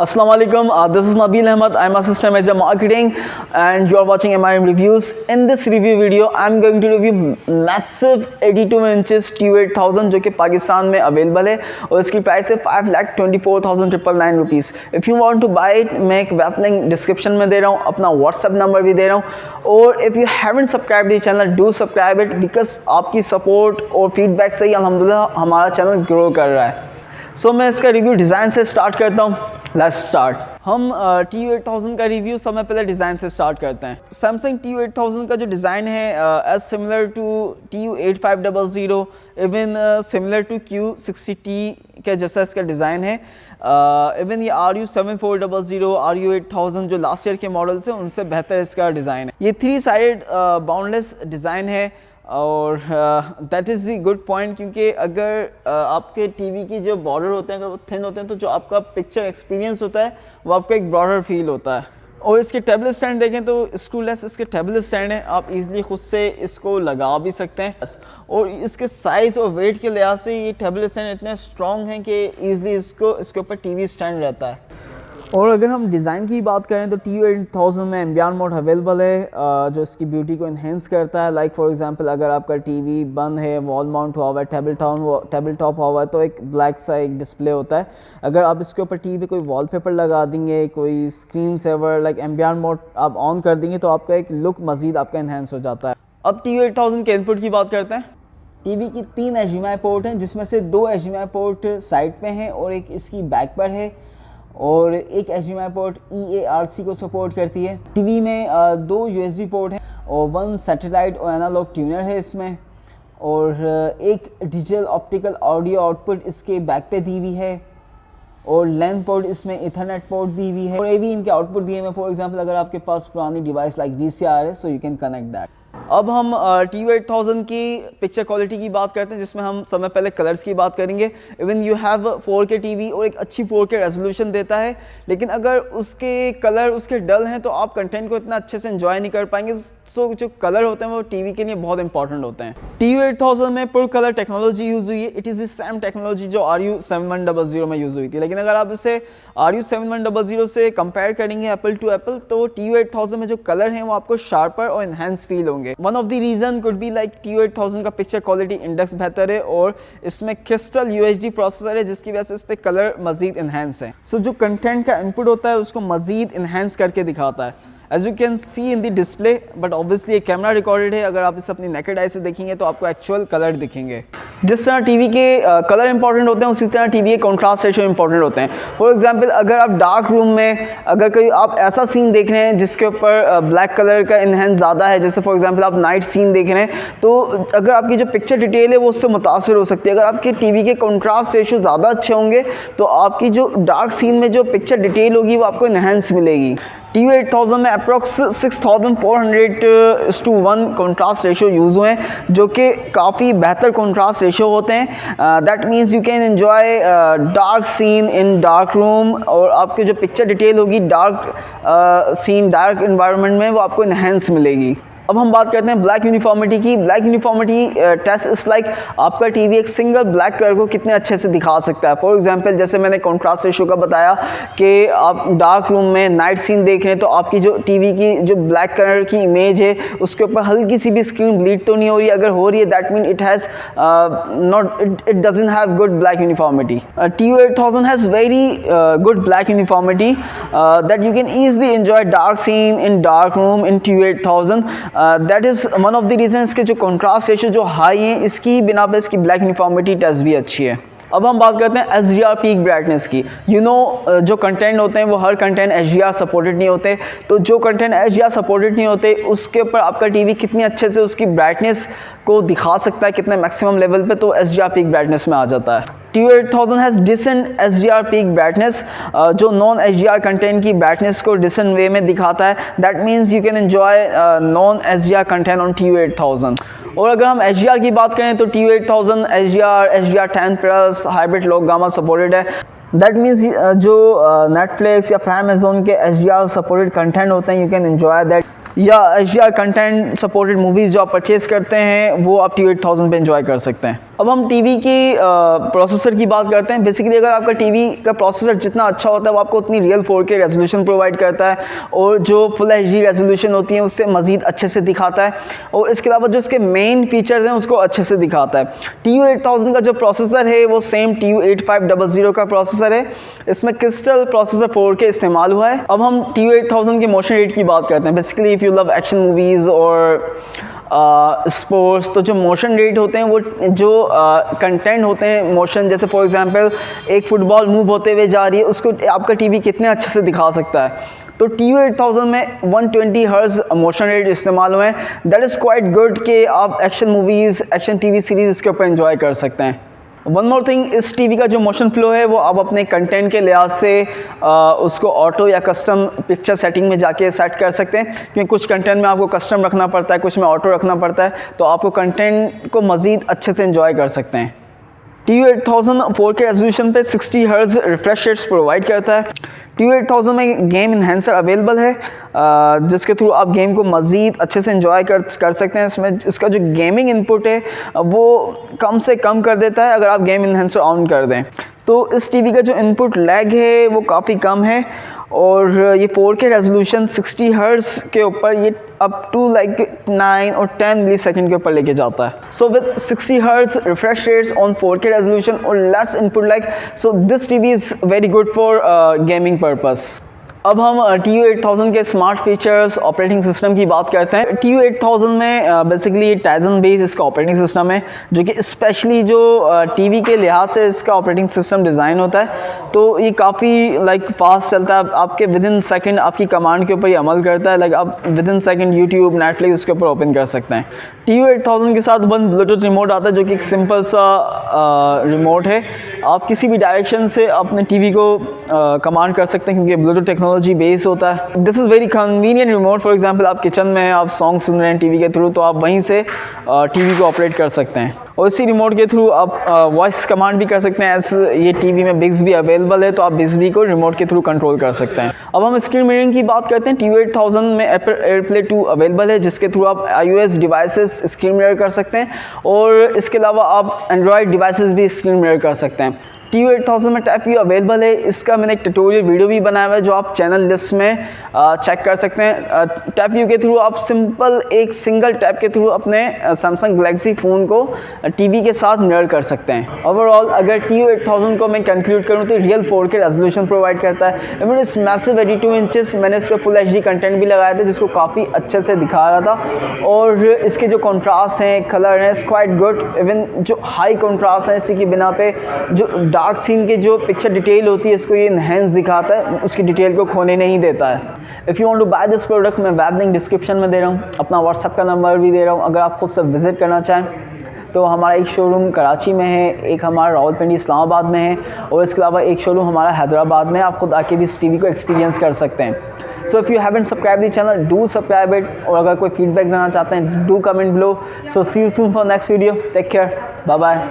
Assalamu alaikum, this is Nabil Ahmed. I'm Assistant Manager Marketing and you are watching MRM Reviews. In this review video, I'm going to review massive 82 inches TU8000 जो कि पाकिस्तान में available है और इसकी price है 5,24,999 rupees. If you want to buy it, मैं एक web link description में दे रहा हूँ, अपना व्हाट्सएप नंबर भी दे रहा हूँ और if you haven't subscribe the channel, do subscribe it because आपकी सपोर्ट और फीडबैक से ही अल्हम्दुलिल्लाह हमारा चैनल ग्रो कर रहा है। सो मैं इसका रिव्यू डिज़ाइन से स्टार्ट करता हूँ। Let's start. हम TU8000 का रिव्यू समय पहले डिज़ाइन से स्टार्ट करते हैं। सैमसंग TU8000 का जो डिज़ाइन है as similar to TU8500, even similar to Q60T के जैसा इसका डिज़ाइन है। इवन ये RU7400, RU8000 जो लास्ट ईयर के मॉडल्स हैं उनसे बेहतर इसका डिज़ाइन है। ये 3 साइड बाउंडलेस डिज़ाइन है और that is the good point, क्योंकि अगर आपके टीवी की जो बॉर्डर होते हैं अगर वो थिन होते हैं तो जो आपका पिक्चर एक्सपीरियंस होता है वो आपको एक ब्रॉडर फील होता है। और इसके टेबल स्टैंड देखें तो स्क्रूलेस इसके टेबल स्टैंड है, आप इजीली खुद से इसको लगा भी सकते हैं और इसके साइज़ और वेट के लिहाज से ये टेबल स्टैंड इतने स्ट्रॉन्ग हैं कि ईज़िली इसके ऊपर टीवी स्टैंड रहता है। और अगर हम डिज़ाइन की बात करें तो TU8000 में एम्बियंट मोड अवेलेबल है जो इसकी ब्यूटी को इन्हेंस करता है। लाइक फॉर एग्जांपल अगर आपका टीवी बंद है, वॉल माउंट हुआ हुआ है, टेबल टॉप हुआ हुआ है, तो एक ब्लैक सा एक डिस्प्ले होता है। अगर आप इसके ऊपर टीवी पे कोई वॉलपेपर लगा देंगे, कोई screen saver like ambient mode आप ऑन कर देंगे तो आपका एक लुक मज़ीद आपका इन्हेंस हो जाता है। अब TU8000 के इनपुट की बात करते हैं। टीवी की 3 HDMI पोर्ट हैं जिसमें से 2 HDMI पोर्ट साइड पे हैं और एक इसकी बैक पर है और एक HDMI पोर्ट EARC को सपोर्ट करती है। टीवी में 2 USB पोर्ट हैं और 1 सैटेलाइट और एनालॉग ट्यूनर है इसमें और एक डिजिटल ऑप्टिकल ऑडियो आउटपुट इसके बैक पे दी हुई है और लैन पोर्ट इसमें इथरनेट पोर्ट दी हुई है और ये भी इनके आउटपुट दिए हैं। फॉर एग्जांपल अगर आपके पास पुरानी डिवाइस लाइक VCR है so you can connect that. अब हम TU8000 की पिक्चर क्वालिटी की बात करते हैं जिसमें हम समय पहले कलर्स की बात करेंगे। Even you have 4K TV और एक अच्छी 4K रेजोल्यूशन देता है, लेकिन अगर उसके कलर उसके डल हैं तो आप कंटेंट को इतना अच्छे से एंजॉय नहीं कर पाएंगे। सो जो कलर होते हैं वो टीवी के लिए बहुत इंपॉर्टेंट होते हैं। TU8000 में पुर कलर टेक्नोलॉजी यूज़ हुई है। It is the same technology जो RU7100 में यूज़ हुई थी, लेकिन अगर आप इसे RU7100 से कंपेयर करेंगे एप्पल टू एप्पल तो TU8000 में जो कलर हैं वो आपको शार्पर और इन्हेंस फील होंगे। One of the reason could be like TU8000 का पिक्चर क्वालिटी इंडेक्स बेहतर है और इसमें क्रिस्टल UHD प्रोसेसर है जिसकी वजह से इस पर कलर मज़ीद इन्हेंस है। सो जो कंटेंट का इनपुट होता है उसको मज़ीद इन्हेंस करके दिखाता है। As you can see in the display, but obviously ये कैमरा रिकॉर्डेड है, अगर आप इसे अपनी नेकेड आई से देखेंगे तो आपको एक्चुअल कलर दिखेंगे। जिस तरह टीवी के कलर इंपॉर्टेंट होते हैं उसी तरह टीवी के कॉन्ट्रास्ट रेशियो इंपॉर्टेंट होते हैं। फॉर एग्जांपल अगर आप डार्क रूम में अगर कोई आप ऐसा सीन देख रहे हैं जिसके ऊपर ब्लैक कलर का इन्हेंस ज़्यादा है, जैसे फॉर एग्जांपल आप नाइट सीन देख रहे हैं, तो अगर आपकी जो पिक्चर डिटेल है वो उससे मुतासर हो सकती है। अगर आपके टीवी के कॉन्ट्रास्ट रेशियो ज़्यादा अच्छे होंगे तो आपकी जो डार्क सीन में जो पिक्चर डिटेल होगी वो आपको इन्हेंस मिलेगी। TU8000 में अप्रॉक्स 6400:1 कॉन्ट्रास्ट रेशियो यूज़ हुए हैं जो कि काफ़ी बेहतर कॉन्ट्रास्ट रेशियो होते हैं। That means you can enjoy dark scene in dark room और आपकी जो पिक्चर डिटेल होगी डार्क सीन डार्क इन्वायरमेंट में वो आपको इन्हेंस मिलेगी। अब हम बात करते हैं ब्लैक यूनिफॉर्मिटी की। ब्लैक यूनिफॉर्मिटी टेस्ट इस लाइक आपका टीवी एक सिंगल ब्लैक कलर को कितने अच्छे से दिखा सकता है। फॉर एग्जांपल जैसे मैंने कॉन्ट्रास्ट रेशियो का बताया कि आप डार्क रूम में नाइट सीन देख रहे हैं तो आपकी जो टीवी की जो ब्लैक कलर की इमेज है उसके ऊपर हल्की सी भी स्क्रीन ब्लीड तो नहीं हो रही। अगर हो रही है that mean it has it doesn't have good black uniformity. TU8000 has very good black uniformity that you can easily enjoy dark scene in dark room in TU8000। That is one of the reason. इसके जो contrast ratio जो high हैं इसकी बिना पर इसकी black uniformity test भी अच्छी है। अब हम बात करते हैं SDR पीक ब्राइटनेस की। जो कंटेंट होते हैं वो हर कंटेंट HDR सपोर्टेड नहीं होते, तो जो कंटेंट HDR सपोर्टेड नहीं होते उसके ऊपर आपका टीवी कितनी अच्छे से उसकी ब्राइटनेस को दिखा सकता है, कितने मैक्सिमम लेवल पे, तो SDR पीक ब्राइटनेस में आ जाता है। TU8000 has decent SDR peak brightness जो नॉन HDR कंटेंट की ब्राइटनेस को डिसेंट वे में दिखाता है। That means you can enjoy non HDR content on TU8000। और अगर हम HDR की बात करें तो TU8000 HDR10 plus hybrid log gamma supported है। दैट मीन्स जो नेटफ्लिक्स या प्राइम अमेज़न के HDR सपोर्टेड कंटेंट होते हैं यू कैन एंजॉय दैट, या HDR कंटेंट सपोर्टेड मूवीज़ जो आप परचेज़ करते हैं वो आप TU8000 पे एंजॉय कर सकते हैं। अब हम टीवी की प्रोसेसर की बात करते हैं। बेसिकली अगर आपका टीवी का प्रोसेसर जितना अच्छा होता है वो आपको उतनी रियल 4K रेजोल्यूशन प्रोवाइड करता है और जो फुल HD रेजोल्यूशन होती है उससे मज़ीद अच्छे से दिखाता है और इसके अलावा जो इसके मेन फीचर्स हैं उसको अच्छे से दिखाता है। TU8000 का जो प्रोसेसर है वो सेम TU8500 का प्रोसेसर है। इसमें क्रिस्टल प्रोसेसर 4K इस्तेमाल हुआ है। अब हम TU8000 के मोशन रेट की बात करते हैं। Basically if you love action movies और स्पोर्ट्स, तो जो मोशन रेट होते हैं वो जो कंटेंट होते हैं मोशन, जैसे फॉर एग्जांपल एक फुटबॉल मूव होते हुए जा रही है उसको आपका टीवी कितने अच्छे से दिखा सकता है। तो TU8000 में 120 हर्ट्ज मोशन रेट इस्तेमाल हुए हैं। दैट इज़ क्वाइट गुड कि आप action movies, action TV series इसके ऊपर एंजॉय कर सकते हैं। वन मोर थिंग, इस टीवी का जो मोशन फ्लो है वो आप अपने कंटेंट के लिहाज से उसको ऑटो या कस्टम पिक्चर सेटिंग में जाके सेट कर सकते हैं, क्योंकि कुछ कंटेंट में आपको कस्टम रखना पड़ता है, कुछ में ऑटो रखना पड़ता है, तो आपको कंटेंट को मज़ीद अच्छे से एंजॉय कर सकते हैं। TU8000 4K रेजोल्यूशन पे 60 हर्ट्ज रिफ्रेश रेट्स प्रोवाइड करता है। TU8000 में गेम इन्हेंसर अवेलेबल है जिसके थ्रू आप गेम को मज़ीद अच्छे से एंजॉय कर सकते हैं। इसमें इसका जो गेमिंग इनपुट है वो कम से कम कर देता है अगर आप गेम इन्हेंसर ऑन कर दें। तो इस टीवी का जो इनपुट लैग है वो काफ़ी कम है और ये 4K रेजोल्यूशन 60 हर्ट्ज के ऊपर ये अप टू लाइक 9 और 10 मिली सेकेंड के ऊपर लेके जाता है। So with 60 hertz refresh rates on 4K resolution और less input lag, so this TV is very good for gaming purpose. अब हम TU8000 के स्मार्ट फीचर्स, ऑपरेटिंग सिस्टम की बात करते हैं। TU8000 में बेसिकली ये टाइजन बेस्ड इसका ऑपरेटिंग सिस्टम है, जो कि स्पेशली जो टीवी के लिहाज से इसका ऑपरेटिंग सिस्टम डिज़ाइन होता है। तो ये काफ़ी लाइक फास्ट चलता है, आपके विद इन सेकेंड आपकी कमांड के ऊपर ये अमल करता है। लाइक आप with in second YouTube, Netflix इसके ऊपर ओपन कर सकते हैं। TU8000 के साथ वन ब्लूटूथ रिमोट आता है जो कि एक सिंपल सा रिमोट है। आप किसी भी डायरेक्शन से अपने टीवी को कमांड कर सकते हैं क्योंकि ब्लूटूथ टेक्नोलॉजी बेस होता है। This is very convenient remote. For example आप किचन में आप सॉन्ग सुन रहे हैं टीवी के थ्रू, तो आप वहीं से टीवी को ऑपरेट कर सकते हैं और इसी रिमोट के थ्रू आप वॉइस कमांड भी कर सकते हैं। एज ये टीवी में बिग्सबी अवेलेबल है तो आप बिग्सबी को रिमोट के थ्रू कंट्रोल कर सकते हैं। अब हम स्क्रीन मिररिंग की बात करते हैं। TU8000 में एप्पल एयरप्ले 2 अवेलेबल है जिसके थ्रू आप iOS डिवाइसेस स्क्रीन मिरर कर सकते हैं और इसके अलावा आप एंड्रॉयड डिवाइसेस भी स्क्रीन मिरर कर सकते हैं। TU8000 में टैप व्यू अवेलेबल है। इसका मैंने एक ट्यूटोरियल वीडियो भी बनाया हुआ है जो आप चैनल लिस्ट में चेक कर सकते हैं। टैप व्यू के थ्रू आप सिंपल एक सिंगल टैप के थ्रू अपने सैमसंग गैलेक्सी फ़ोन को टीवी के साथ मिरर कर सकते हैं। ओवरऑल अगर TU8000 को मैं कंक्लूड करूँ तो रियल 4K रेजोल्यूशन प्रोवाइड करता है। इवन इस मैसिव 82 इंचेस मैंने इस पर फुल HD कंटेंट भी लगाया था जिसको काफ़ी अच्छे से दिखा रहा था और इसके जो कॉन्ट्रास्ट हैं, कलर हैं, इट्स क्वाइट गुड। इवन जो हाई कॉन्ट्रास्ट है इसी की बिना पे जो डार्क सीन के जो पिक्चर डिटेल होती है इसको ये इनहेंस दिखाता है, उसकी डिटेल को खोने नहीं देता है। If you want to buy this product मैं वेब लिंक डिस्क्रिप्शन में दे रहा हूँ, अपना व्हाट्सएप का नंबर भी दे रहा हूँ। अगर आप खुद से विज़िट करना चाहें तो हमारा एक शोरूम कराची में है, एक हमारा रावलपिंडी इस्लामाबाद में है और इसके अलावा एक शोरूम हमारा हैदराबाद में। आप खुद आके भी इस टीवी को एक्सपीरियंस कर सकते हैं। So if you haven't subscribe the channel do subscribe it और अगर कोई फीडबैक देना चाहते हैं do comment below. So see you soon for next video. Take care, bye bye.